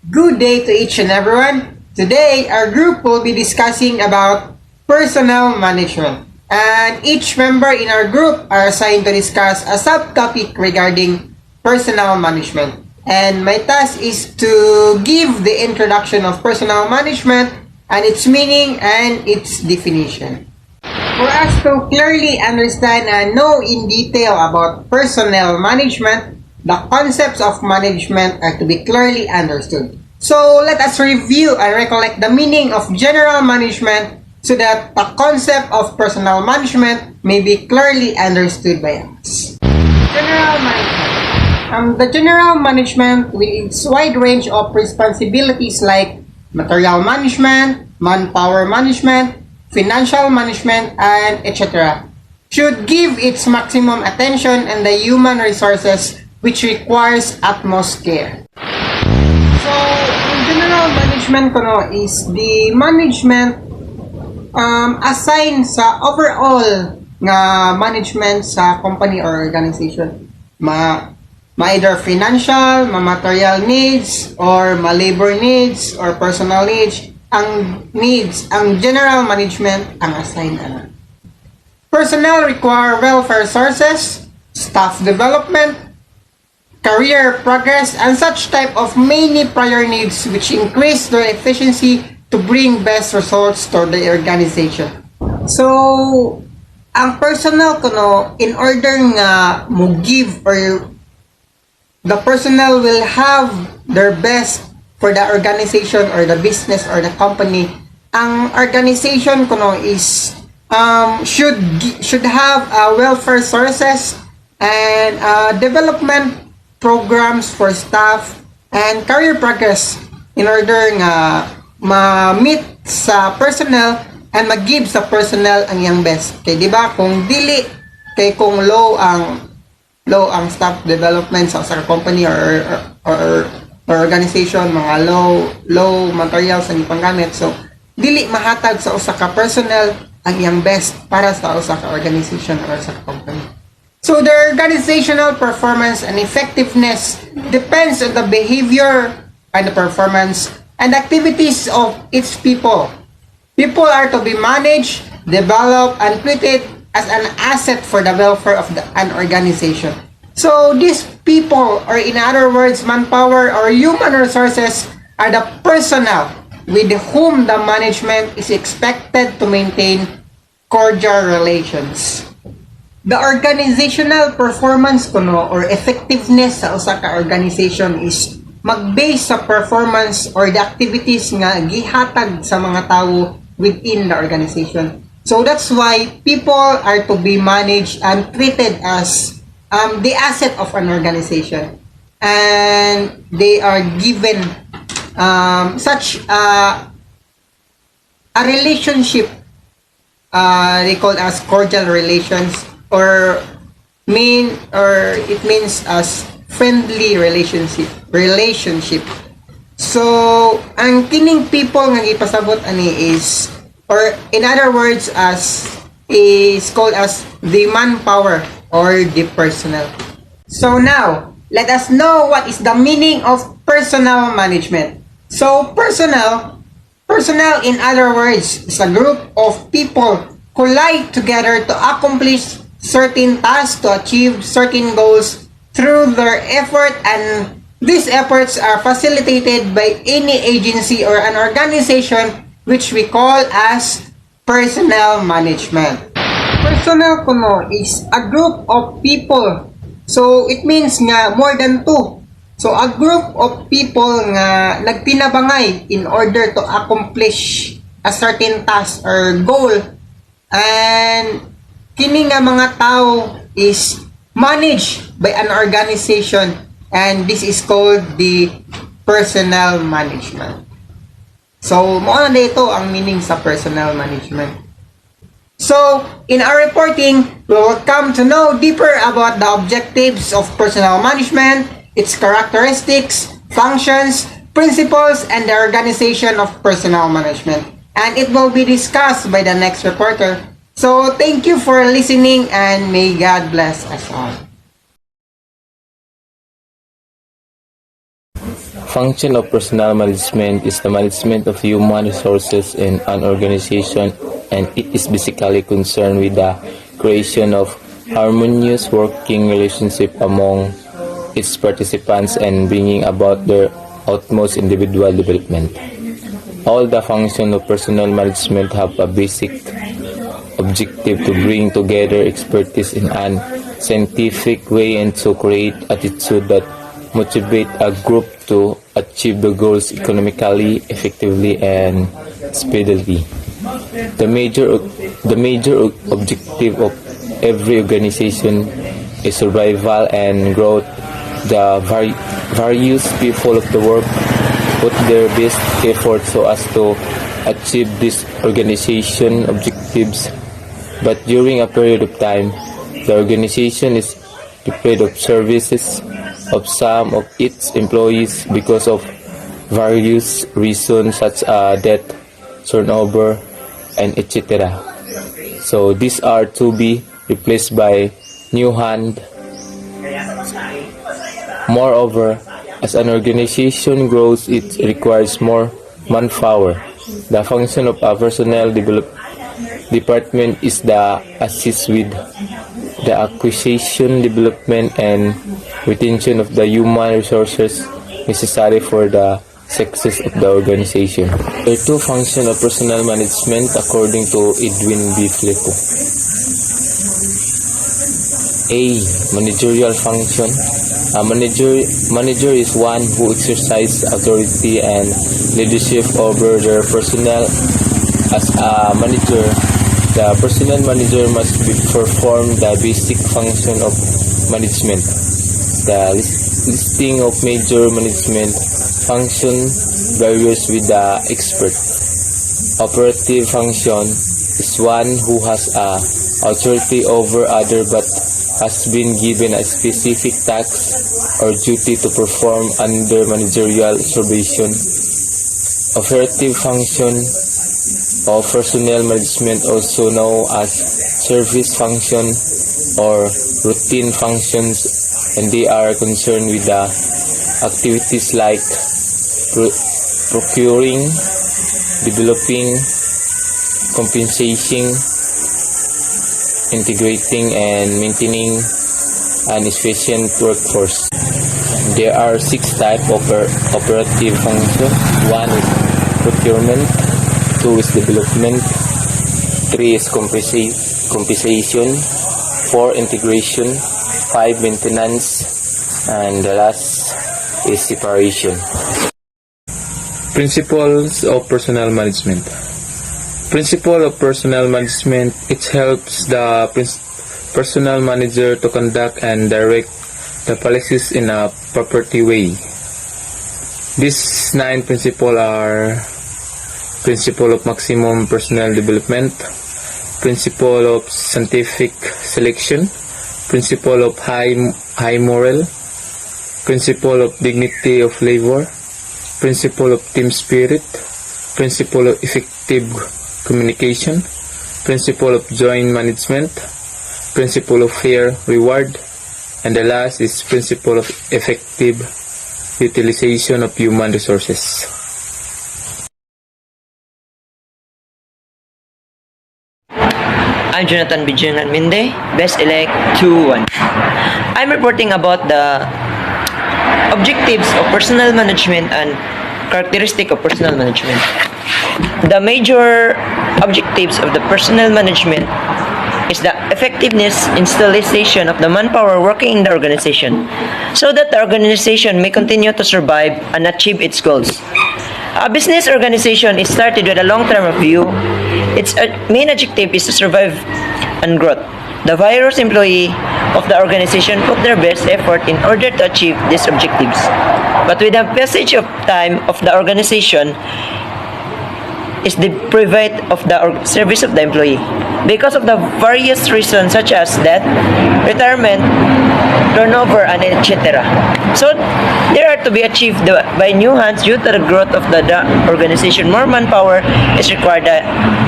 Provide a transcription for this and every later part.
Good day to each and everyone. Today, our group will be discussing about personnel management. And each member in our group are assigned to discuss a subtopic regarding personnel management. And my task is to give the introduction of personnel management and its meaning and its definition. For us to clearly understand and know in detail about personnel management, the concepts of management are to be clearly understood. So let us review and recollect the meaning of general management so that the concept of personnel management may be clearly understood by us. General management. The general management with its wide range of responsibilities like material management, manpower management, financial management, and etc. should give its maximum attention and the human resources which requires utmost care. So, ang general management ko no is the management assigned sa overall nga management sa company or organization. Either financial, material needs, or labor needs, or personal needs. Ang general management ang assigned ano. Personnel require welfare sources, staff development, career progress, and such type of many prior needs which increase their efficiency to bring best results to the organization. So, ang personnel ko no, in order nga mo give or the personnel will have their best for the organization or the business or the company. Ang organization ko no is should have welfare sources and development programs for staff and career progress in order nga ma-meet sa personnel and mag-give sa personnel ang iyang best. Kay di ba kung dili kay kung low ang staff development sa company or organization, mga low materials ang ipanggamit, so dili mahatag sa usa ka personnel ang iyang best para sa usa ka organization or sa company. So the organizational performance and effectiveness depends on the behavior and the performance and activities of its people. People are to be managed, developed, and treated as an asset for the welfare of an organization. So these people, or in other words, manpower or human resources, are the personnel with whom the management is expected to maintain cordial relations. The organizational performance kuno or effectiveness sa usa ka organization is mag-base sa performance or the activities nga gihatag sa mga tao within the organization. So that's why people are to be managed and treated as the asset of an organization, and they are given such a relationship they call as cordial relations, or it means as friendly relationship. So ang kining people nga gipasabot ani is, or in other words, is called as the manpower or the personnel. So now let us know what is the meaning of personnel management. So personnel in other words is a group of people who lie together to accomplish certain tasks, to achieve certain goals through their effort, and these efforts are facilitated by any agency or an organization which we call as personnel management. Personnel kuno is a group of people. So it means nga more than two. So a group of people nga nagtinabangay in order to accomplish a certain task or goal, and kini nga mga tao is managed by an organization, and this is called the personnel management. So mo na dito ang meaning sa personnel management. So in our reporting, we will come to know deeper about the objectives of personnel management, its characteristics, functions, principles, and the organization of personnel management. And it will be discussed by the next reporter. So thank you for listening, and may God bless us all. function of personnel management is the management of human resources in an organization, and it is basically concerned with the creation of harmonious working relationship among its participants and bringing about their utmost individual development. All the functions of personnel management have a basic objective to bring together expertise in an scientific way and to create attitude that motivate a group to achieve the goals economically, effectively, and speedily. The major objective of every organization is survival and growth. The various people of the world put their best effort so as to achieve these organization objectives, but during a period of time, the organization is deprived of services of some of its employees because of various reasons such as death, turnover, and etc. So these are to be replaced by new hand. Moreover, as an organization grows, it requires more manpower. The function of a personnel department is the assist with the acquisition, development, and retention of the human resources necessary for the success of the organization. There are two functions of personnel management according to Edwin B. Filippo. A. Managerial function. A manager is one who exercises authority and leadership over their personnel. As a manager, the personnel manager must perform the basic function of management. The listing of major management function varies with the expert. Operative function is one who has authority over other but has been given a specific task or duty to perform under managerial supervision. Operative function of personnel management, also known as service function or routine functions, and they are concerned with the activities like procuring, developing, compensating, integrating, and maintaining an efficient workforce. There are 6 types of operative functions. 1 is procurement, 2 is development, 3 is compensation, 4 integration, 5 maintenance, and the last is separation. Principles of personnel management. Principle of personnel management, it helps the personnel manager to conduct and direct the policies in a proper way. These 9 principles are: principle of maximum personnel development, principle of scientific selection, principle of high moral, principle of dignity of labor, principle of team spirit, principle of effective communication, principle of joint management, principle of fair reward, and the last is principle of effective utilization of human resources. I'm Jonathan Bijunan Minde, Best Elect 2-1. I'm reporting about the objectives of personnel management and characteristic of personnel management. The major objectives of the personnel management is the effectiveness installation of the manpower working in the organization so that the organization may continue to survive and achieve its goals. A business organization is started with a long-term view. Its main objective is to survive and growth. The various employees of the organization put their best effort in order to achieve these objectives. But with the passage of time of the organization is deprived of the service of the employee because of the various reasons such as death, retirement, turnover, and etc. So they are to be achieved by new hands due to the growth of the organization. More manpower is required,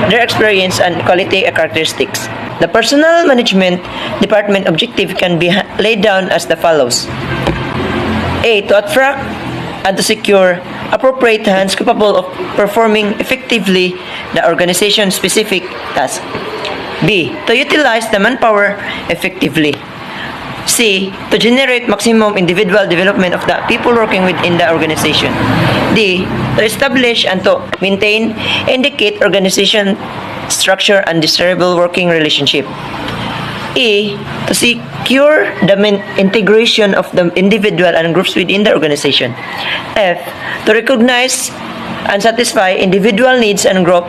their experience and quality characteristics. The personnel management department objective can be laid down as the follows. A. To attract and to secure appropriate hands capable of performing effectively the organization-specific task. B. To utilize the manpower effectively. C. To generate maximum individual development of the people working within the organization. D. To establish and to maintain, indicate organization structure and desirable working relationship. E. To secure the integration of the individual and groups within the organization. F. To recognize and satisfy individual needs and group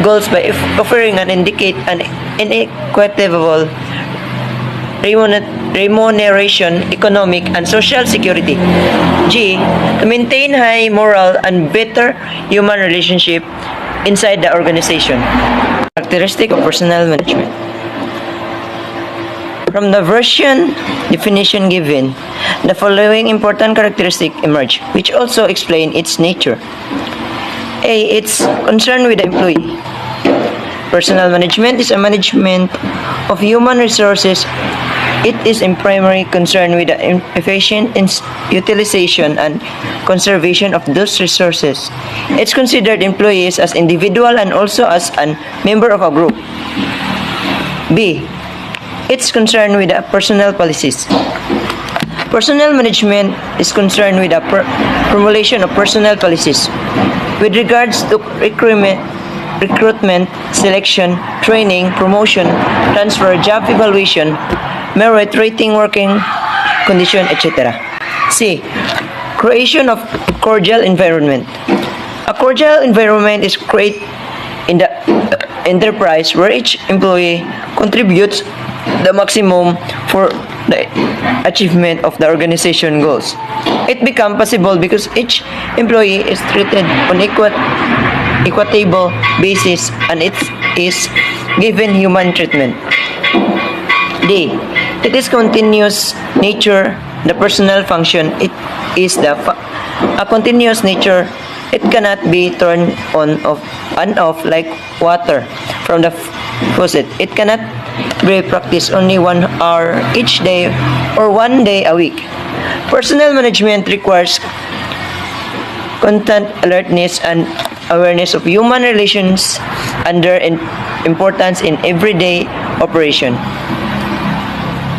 goals by offering and indicate an inequitable remuneration, economic, and social security. G. To maintain high moral and better human relationship inside the organization. Characteristic of personnel management. From the version definition given, the following important characteristics emerge, which also explain its nature. A. It's concerned with the employee. Personnel management is a management of human resources. It is in primary concern with the efficient utilization and conservation of those resources. It's considered employees as individual and also as a member of a group. B. It's concerned with the personnel policies. Personnel management is concerned with the formulation of personnel policies with regards to recruitment, selection, training, promotion, transfer, job evaluation, merit rating, working condition, etc. C. Creation of cordial environment. A cordial environment is created in the enterprise where each employee contributes the maximum for the achievement of the organization goals. It becomes possible because each employee is treated on equitable basis and it is given human treatment. D. It is continuous nature. The personal function, it is a continuous nature. It cannot be turned on and off like water from the faucet. It cannot be practiced only 1 hour each day or 1 day a week. Personnel management requires constant alertness and awareness of human relations and their importance in everyday operation.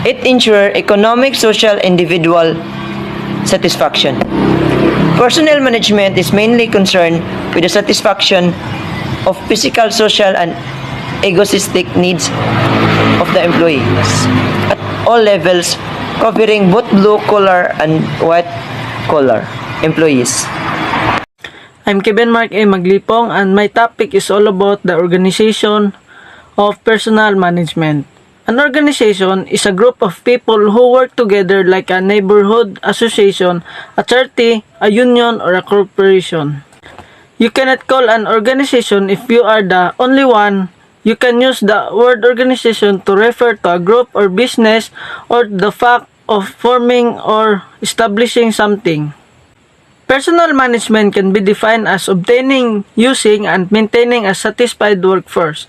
It ensures economic, social, individual satisfaction. Personnel management is mainly concerned with the satisfaction of physical, social, and egoistic needs of the employees at all levels, covering both blue-collar and white-collar employees. I'm Kevin Mark A. Maglipong and my topic is all about the organization of personnel management. An organization is a group of people who work together like a neighborhood association, a charity, a union, or a corporation. You cannot call an organization if you are the only one. You can use the word organization to refer to a group or business or the fact of forming or establishing something. Personnel management can be defined as obtaining, using, and maintaining a satisfied workforce.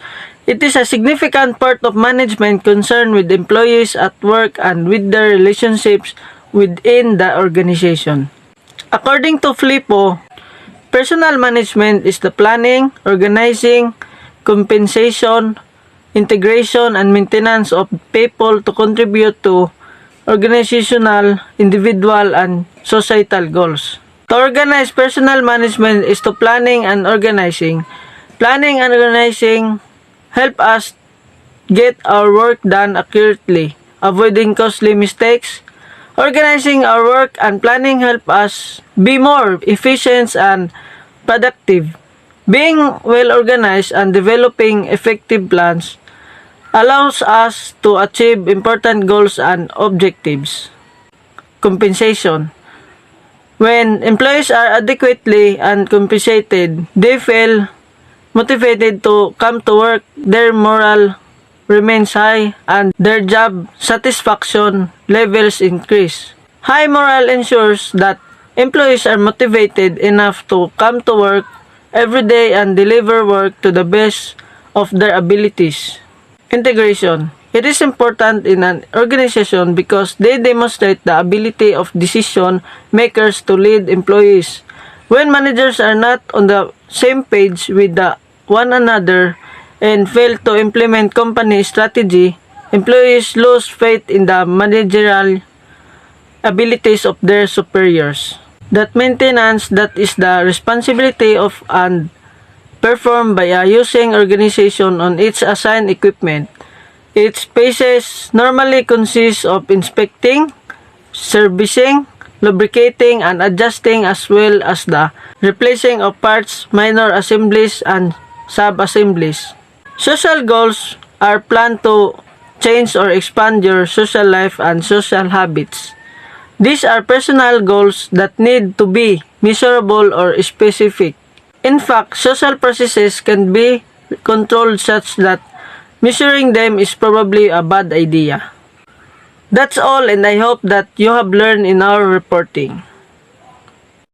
It is a significant part of management concerned with employees at work and with their relationships within the organization. According to Filippo, personnel management is the planning, organizing, compensation, integration, and maintenance of people to contribute to organizational, individual, and societal goals. To organize personnel management is to planning and organizing. Planning and organizing help us get our work done accurately, avoiding costly mistakes. Organizing our work and planning help us be more efficient and productive. Being well organized and developing effective plans allows us to achieve important goals and objectives. Compensation. When employees are adequately and compensated, they feel motivated to come to work, their morale remains high, and their job satisfaction levels increase. High morale ensures that employees are motivated enough to come to work every day and deliver work to the best of their abilities. Integration. It is important in an organization because they demonstrate the ability of decision makers to lead employees. When managers are not on the same page with one another and fail to implement company strategy, employees lose faith in the managerial abilities of their superiors. That maintenance that is the responsibility of and performed by a using organization on its assigned equipment. Its phases normally consist of inspecting, servicing, lubricating, and adjusting, as well as the replacing of parts, minor assemblies, and sub-assemblies. Social goals are planned to change or expand your social life and social habits. These are personal goals that need to be measurable or specific. In fact, social processes can be controlled such that measuring them is probably a bad idea. That's all, and I hope that you have learned in our reporting.